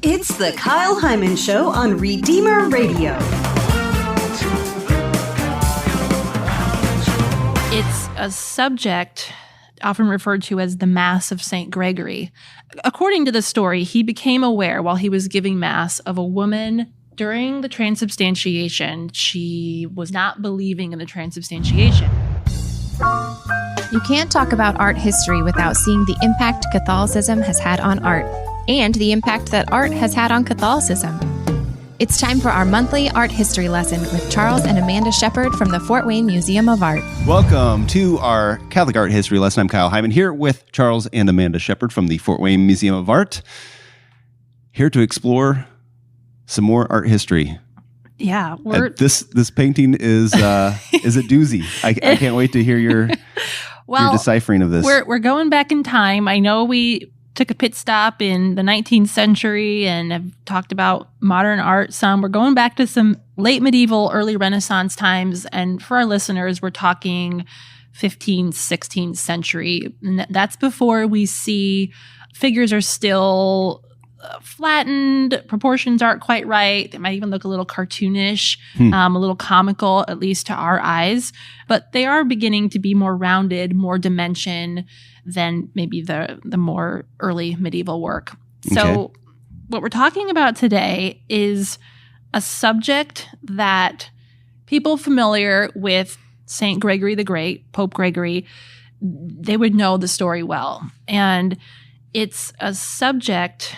It's the Kyle Hyman Show on Redeemer Radio. It's a subject often referred to as the Mass of St. Gregory. According to the story, he became aware while he was giving Mass of a woman during the transubstantiation. She was not believing in the transubstantiation. You can't talk about art history without seeing the impact Catholicism has had on art and the impact that art has had on Catholicism. It's time for our monthly art history lesson with Charles and Amanda Shepard from the Fort Wayne Museum of Art. Welcome to our Catholic art history lesson. I'm Kyle Hyman here with Charles and Amanda Shepard from the Fort Wayne Museum of Art, here to explore some more art history. Yeah, this painting is a doozy. I can't wait to hear your deciphering of this. We're going back in time. I know we took a pit stop in the 19th century and have talked about modern art some. We're going back to some late medieval, early Renaissance times. And for our listeners, we're talking 15th, 16th century. And that's before we see figures are still flattened, proportions aren't quite right. They might even look a little cartoonish, a little comical, at least to our eyes. But they are beginning to be more rounded, more dimension than maybe the more early medieval work. So what we're talking about today is a subject that people familiar with St. Gregory the Great, Pope Gregory, they would know the story well. And it's a subject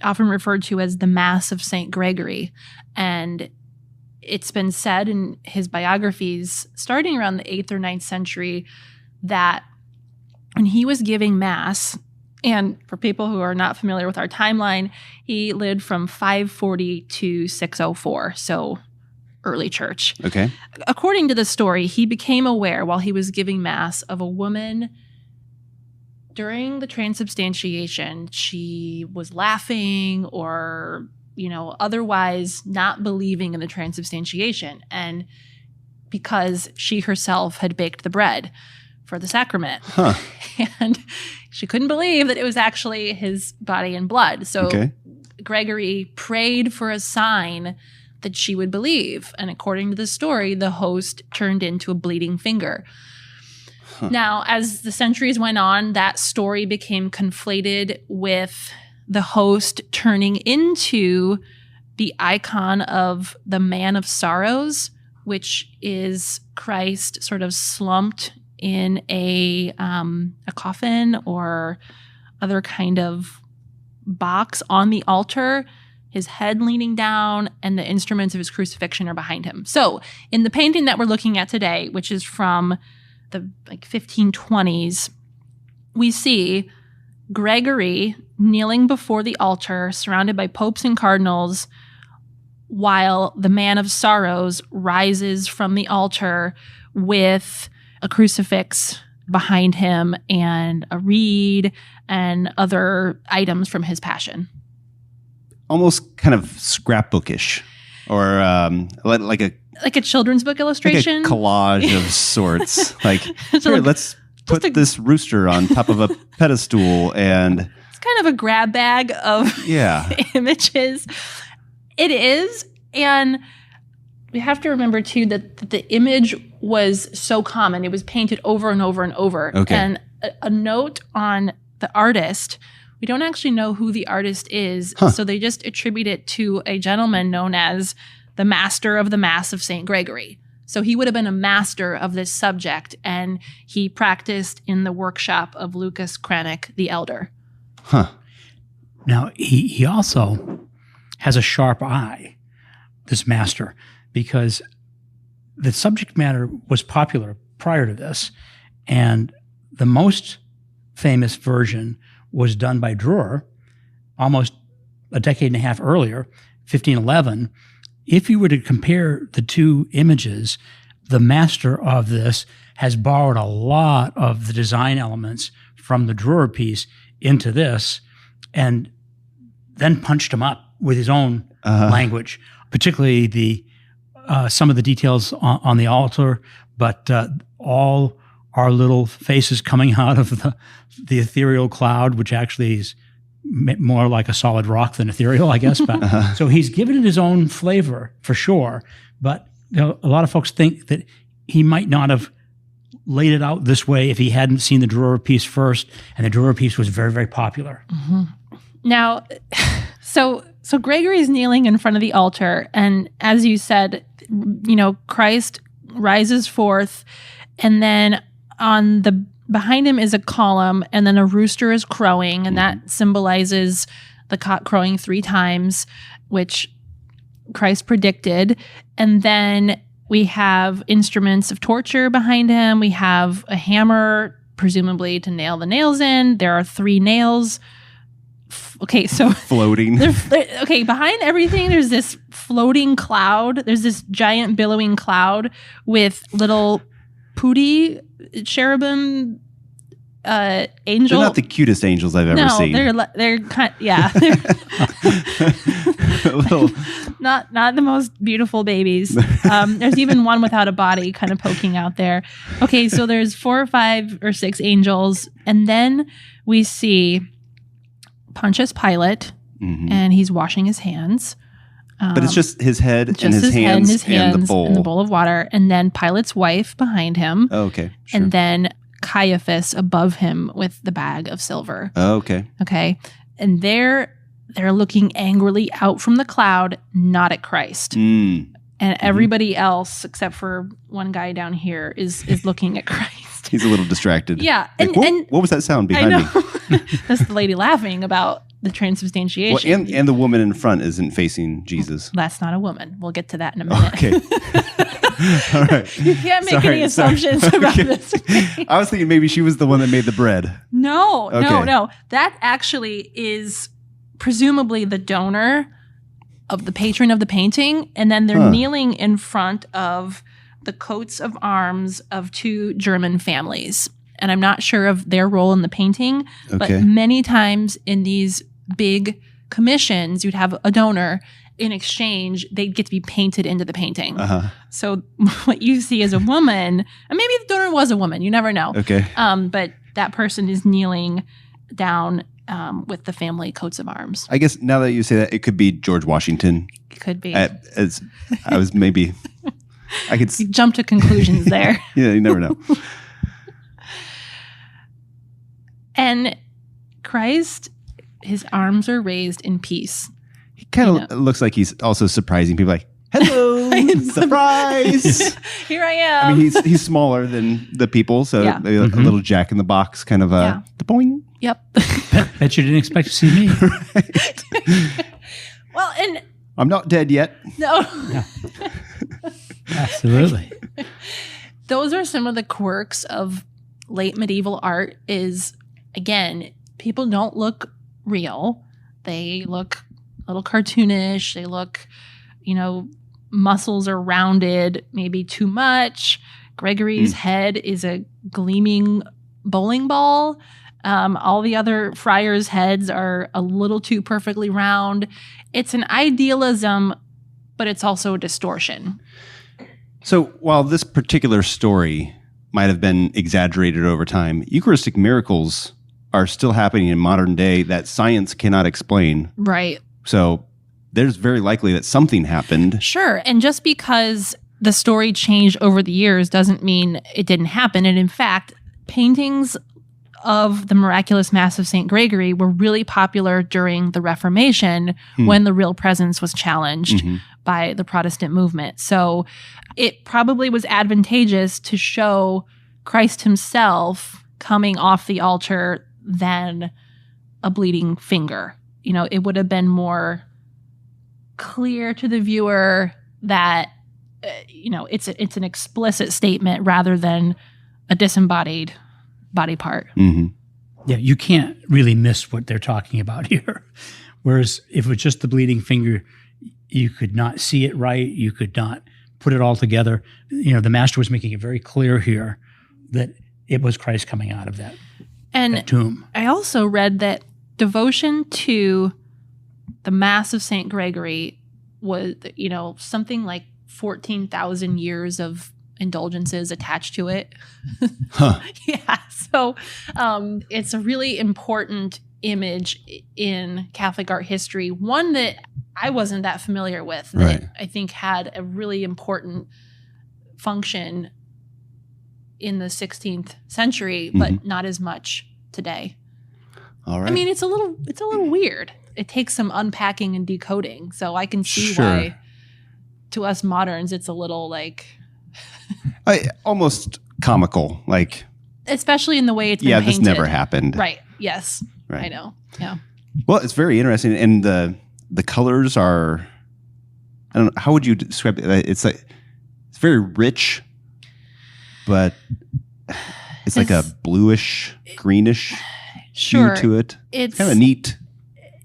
often referred to as the Mass of St. Gregory. And it's been said in his biographies, starting around the 8th or 9th century, that when he was giving Mass, and for people who are not familiar with our timeline, he lived from 540 to 604, so early church. Okay. According to the story, he became aware while he was giving Mass of a woman during the transubstantiation. She was laughing or, otherwise not believing in the transubstantiation. And because she herself had baked the bread for the sacrament. And she couldn't believe that it was actually his body and blood. So Gregory prayed for a sign that she would believe. And according to the story, the host turned into a bleeding finger. Now, as the centuries went on, that story became conflated with the host turning into the icon of the Man of Sorrows, which is Christ sort of slumped in a coffin or other kind of box on the altar, his head leaning down, and the instruments of his crucifixion are behind him. So in the painting that we're looking at today, which is from the 1520s, we see Gregory kneeling before the altar, surrounded by popes and cardinals, while the Man of Sorrows rises from the altar with a crucifix behind him and a reed and other items from his passion. Almost kind of scrapbookish, or like a children's book illustration, like a collage of sorts. Like, here, let's put this rooster on top of a pedestal, and it's kind of a grab bag of images. It is, and we have to remember too that the image was so common; it was painted over and over and over. Okay. And a note on the artist. We don't actually know who the artist is, so they just attribute it to a gentleman known as the Master of the Mass of St. Gregory. So he would have been a master of this subject, and he practiced in the workshop of Lucas Cranach the Elder. Now, he also has a sharp eye, this master, because the subject matter was popular prior to this, and the most famous version was done by Dürer almost a decade and a half earlier, 1511. If you were to compare the two images, the master of this has borrowed a lot of the design elements from the Dürer piece into this and then punched them up with his own language, particularly the some of the details on the altar, but all our little faces coming out of the ethereal cloud, which actually is more like a solid rock than ethereal, I guess. But so he's given it his own flavor for sure. But a lot of folks think that he might not have laid it out this way if he hadn't seen the drawer piece first, and the drawer piece was very, very popular. Mm-hmm. Now, so Gregory's kneeling in front of the altar, and as you said, Christ rises forth, and then behind him is a column, and then a rooster is crowing, and that symbolizes the cock crowing 3 times, which Christ predicted. And then we have instruments of torture behind him. We have a hammer, presumably to nail the nails in. There are 3 nails. Okay, so floating. Okay, behind everything, there's this floating cloud. There's this giant billowing cloud with little pooty cherubim angel. They're not the cutest angels I've ever seen. They're kind, yeah. Not the most beautiful babies. There's even one without a body kind of poking out there. Okay, so there's 4 or 5 or 6 angels, and then we see Pontius Pilate, and he's washing his hands. But it's just his head and his hands and the bowl. And the bowl of water. And then Pilate's wife behind him. Oh, okay. Sure. And then Caiaphas above him with the bag of silver. Oh, okay. Okay. And they're looking angrily out from the cloud, not at Christ. And everybody else, except for one guy down here, is looking at Christ. He's a little distracted. Yeah. Like, and what was that sound behind me? That's the lady laughing about the transubstantiation. Well, and the woman in front isn't facing Jesus. That's not a woman. We'll get to that in a minute. Okay. All right. You can't make any assumptions about this. I was thinking maybe she was the one that made the bread. No. That actually is presumably the donor of the patron of the painting. And then they're kneeling in front of the coats of arms of 2 German families. And I'm not sure of their role in the painting, but many times in these big commissions, you'd have a donor. In exchange, they'd get to be painted into the painting. So what you see as a woman, and maybe the donor was a woman, you never know. Okay. But that person is kneeling down with the family coats of arms. I guess now that you say that, it could be George Washington. It could be. I was maybe... I could You jump to conclusions there. Yeah, you never know. And Christ, his arms are raised in peace. He kind of looks like he's also surprising people. Like, hello, surprise! Here I am. I mean, he's smaller than the people, so maybe a little Jack in the Box kind of the boing. Yep. Bet you didn't expect to see me. Right. Well, and I'm not dead yet. No. Yeah. Absolutely. Those are some of the quirks of late medieval art. Is again, people don't look real. They look a little cartoonish. They look, muscles are rounded, maybe too much. Gregory's head is a gleaming bowling ball. All the other friars' heads are a little too perfectly round. It's an idealism, but it's also a distortion. So while this particular story might have been exaggerated over time, Eucharistic miracles are still happening in modern day that science cannot explain. Right. So there's very likely that something happened. Sure. And just because the story changed over the years doesn't mean it didn't happen. And in fact, paintings of the miraculous Mass of St. Gregory were really popular during the Reformation when the real presence was challenged by the Protestant movement. So it probably was advantageous to show Christ himself coming off the altar than a bleeding finger. It would have been more clear to the viewer that, it's an explicit statement rather than a disembodied body part. Yeah, you can't really miss what they're talking about here. Whereas if it was just the bleeding finger, you could not see it right. You could not put it all together. The master was making it very clear here that it was Christ coming out of that tomb. I also read that devotion to the Mass of St. Gregory was, something like 14,000 years of indulgences attached to it. Huh. Yeah. So it's a really important image in Catholic art history, one that I wasn't that familiar with, that Right. I think had a really important function in the 16th century, but not as much today. All right. I mean, it's a little weird. It takes some unpacking and decoding, so I can see Sure. why to us moderns it's a little like, almost comical. Like, especially in the way it's been painted. this never happened. Right. Yes. Right. I know. Yeah. Well, it's very interesting, and the colors are. I don't know. How would you describe it? It's very rich, but it's like a bluish, greenish Sure. hue to it. It's kind of a neat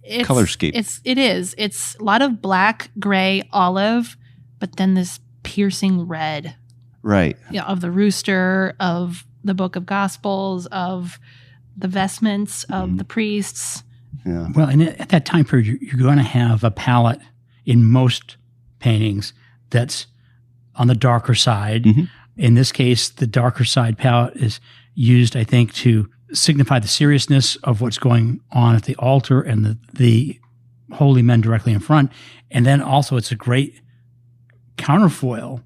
it's, colorscape. It is. It's a lot of black, gray, olive, but then this piercing red. Right. Yeah, of the rooster, of the Book of Gospels, of the vestments of the priests. Yeah. Well, and at that time period, you're going to have a palette in most paintings that's on the darker side. In this case, the darker side palette is used, I think, to signify the seriousness of what's going on at the altar and the holy men directly in front. And then also it's a great counterfoil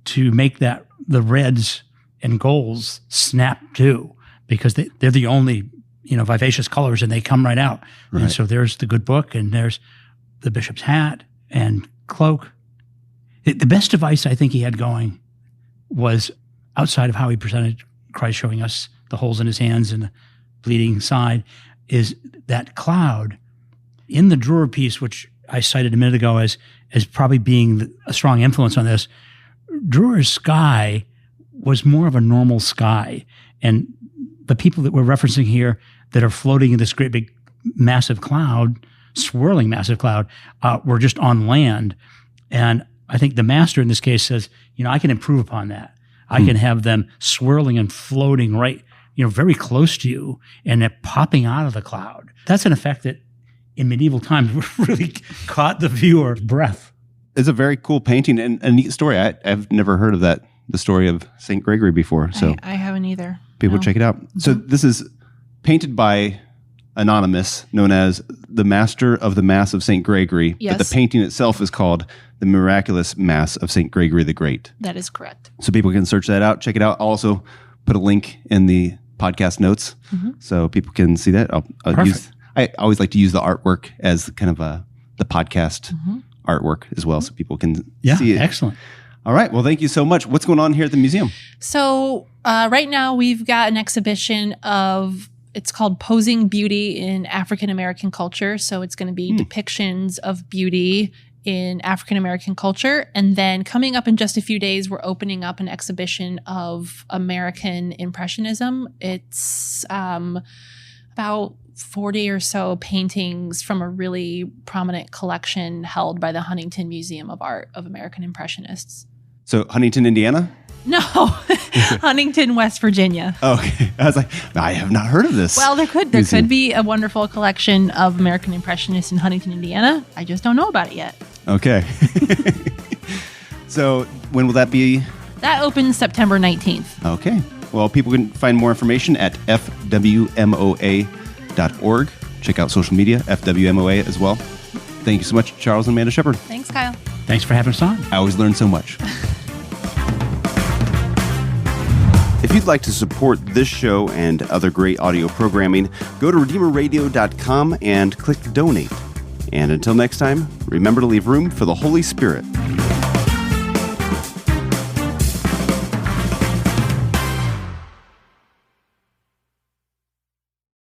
to make that the reds and golds snap too, because they're the only, vivacious colors, and they come right out. Right. And so there's the good book, and there's the bishop's hat and cloak. The best device I think he had going was, outside of how he presented Christ, showing us the holes in his hands and the bleeding side, is that cloud in the Drurer piece, which I cited a minute ago as probably being a strong influence on this. Drurer's sky was more of a normal sky, and the people that we're referencing here that are floating in this great big massive cloud, swirling massive cloud, were just on land. And I think the master in this case says, I can improve upon that. I can have them swirling and floating right, very close to you, and they're popping out of the cloud. That's an effect that in medieval times really caught the viewer's breath. It's a very cool painting and a neat story. I've never heard of the story of St. Gregory before. So I haven't either. people check it out. So this is painted by Anonymous, known as the Master of the Mass of St. Gregory. Yes. But the painting itself is called the Miraculous Mass of St. Gregory the Great. That is correct. So people can search that out, check it out. I'll also put a link in the podcast notes so people can see that. I always like to use the artwork as kind of the podcast artwork as well, so people can see it. Excellent. All right. Well, thank you so much. What's going on here at the museum? So right now we've got an exhibition it's called Posing Beauty in African American Culture. So it's going to be depictions of beauty in African American culture. And then coming up in just a few days, we're opening up an exhibition of American Impressionism. It's about 40 or so paintings from a really prominent collection held by the Huntington Museum of Art of American Impressionists. So Huntington, Indiana? No, Huntington, West Virginia. Okay. I was like, I have not heard of this. Well, there could be a wonderful collection of American Impressionists in Huntington, Indiana. I just don't know about it yet. Okay. So when will that be? That opens September 19th. Okay. Well, people can find more information at fwmoa.org. Check out social media, FWMOA as well. Thank you so much, Charles and Amanda Shepard. Thanks, Kyle. Thanks for having us on. I always learn so much. If you'd like to support this show and other great audio programming, go to redeemerradio.com and click donate. And until next time, remember to leave room for the Holy Spirit.